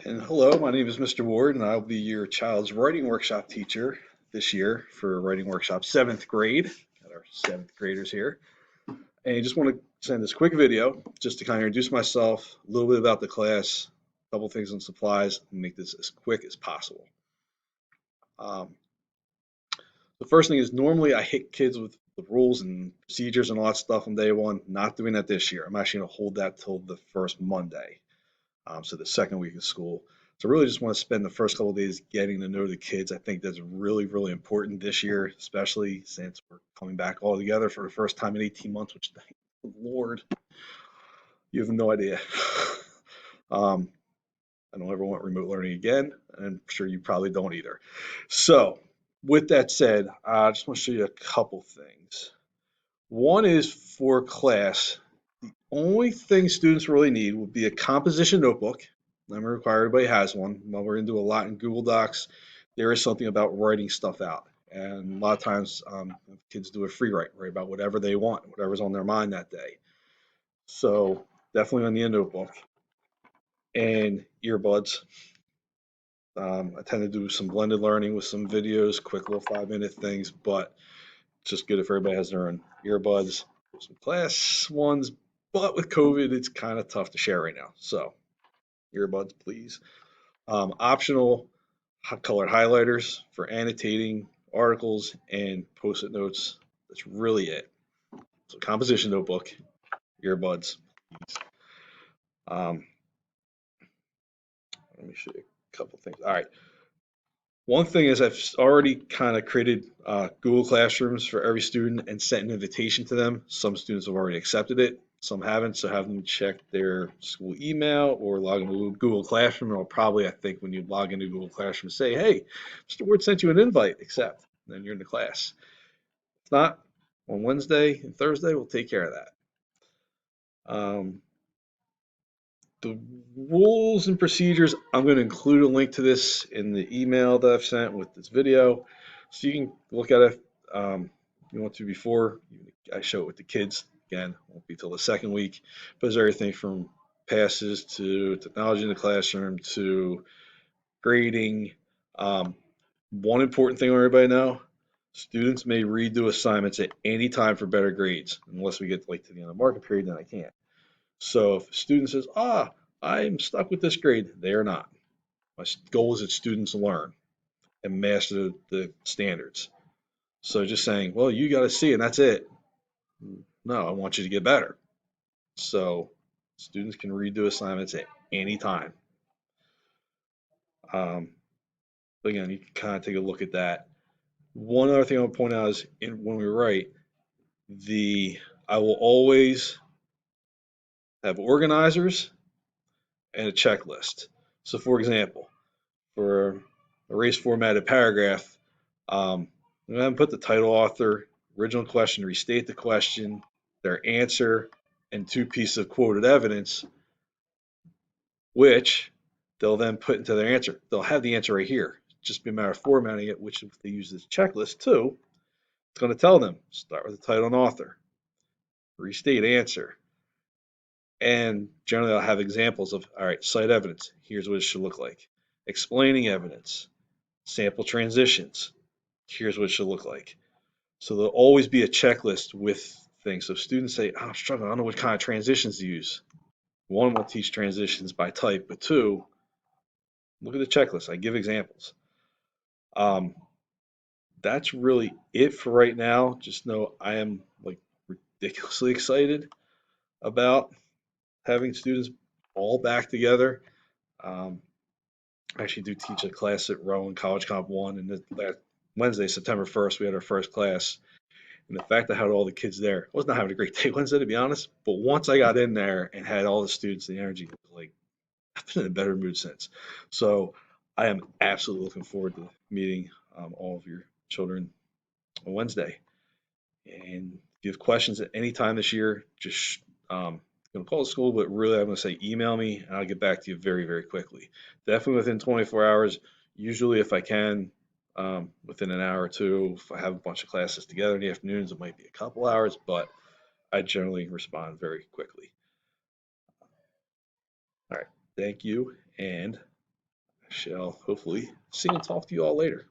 And hello, my name is Mr. Ward, and I'll be your child's writing workshop teacher this year for writing workshop seventh grade. Got our seventh graders here. And I just want to send this quick video just to kind of introduce myself, a little bit about the class, a couple things on supplies, and make this as quick as possible. Um, the first thing is normally I hit kids with the rules and procedures and all that stuff on day one. Not doing that this year. I'm actually going to hold that till the first Monday. So the second week of school. So I really just want to spend the first couple of days getting to know the kids. I think that's really, really important this year, especially since we're coming back all together for the first time in 18 months, which, thank the Lord, you have no idea. um, I don't ever want remote learning again, and I'm sure you probably don't either. So with that said, I just want to show you a couple things. One is for class. The only thing students really need would be a composition notebook. I'm required everybody has one. While we're going to do a lot in Google Docs, there is something about writing stuff out. And a lot of times kids do a free write about whatever they want, whatever's on their mind that day. So definitely on the notebook and earbuds. I tend to do some blended learning with some videos, quick little 5-minute things, but it's just good if everybody has their own earbuds. Some class ones, but with COVID, it's kind of tough to share right now. So earbuds, please. Optional colored highlighters for annotating articles and post-it notes. That's really it. So composition notebook, earbuds. Um, Let me show you a couple things. All right. One thing is I've already kind of created Google Classrooms for every student and sent an invitation to them. Some students have already accepted it, some haven't, so have them check their school email or log into Google Classroom. It'll probably, I think, when you log into Google Classroom, say, hey, Mr. Ward sent you an invite, accept, then you're in the class. If not, on Wednesday and Thursday, we'll take care of that. The rules and procedures, I'm going to include a link to this in the email that I've sent with this video. So you can look at it if you want to before. I show it with the kids. Again, won't be till the second week. But there's everything from passes to technology in the classroom to grading. One important thing I want everybody to know, students may redo assignments at any time for better grades. Unless we get like to the end of the market period, then I can't. So if a student says, I'm stuck with this grade, they are not. My goal is that students learn and master the standards. So just saying, well, you got to see and that's it. No, I want you to get better. So students can redo assignments at any time. Um, but again, you can kind of take a look at that. One other thing I want to point out is when we write, I will always have organizers and a checklist. So for example, for a race formatted paragraph, I'm going to put the title, author, original question, restate the question, their answer, and 2 pieces of quoted evidence, which they'll then put into their answer. They'll have the answer right here. Just be a matter of formatting it, which if they use this checklist too, it's going to tell them start with the title and author, restate answer. And generally, I'll have examples of, all right, cite evidence. Here's what it should look like. Explaining evidence, sample transitions. Here's what it should look like. So there'll always be a checklist with things. So if students say, I'm struggling, I don't know what kind of transitions to use. One, we'll teach transitions by type, but 2, look at the checklist. I give examples. Um, that's really it for right now. Just know I am like ridiculously excited about having students all back together. I actually do teach a class at Rowan College Comp 1, and last Wednesday, September 1st, we had our first class. And the fact that I had all the kids there, I was not having a great day Wednesday, to be honest. But once I got in there and had all the students, the energy was like, I've been in a better mood since. So I am absolutely looking forward to meeting all of your children on Wednesday. And if you have questions at any time this year, just going to call the school, but really I'm going to say email me and I'll get back to you very, very quickly. Definitely within 24 hours. Usually, if I can, within an hour or two. If I have a bunch of classes together in the afternoons, it might be a couple hours, but I generally respond very quickly. All right. Thank you and shall hopefully see and talk to you all later.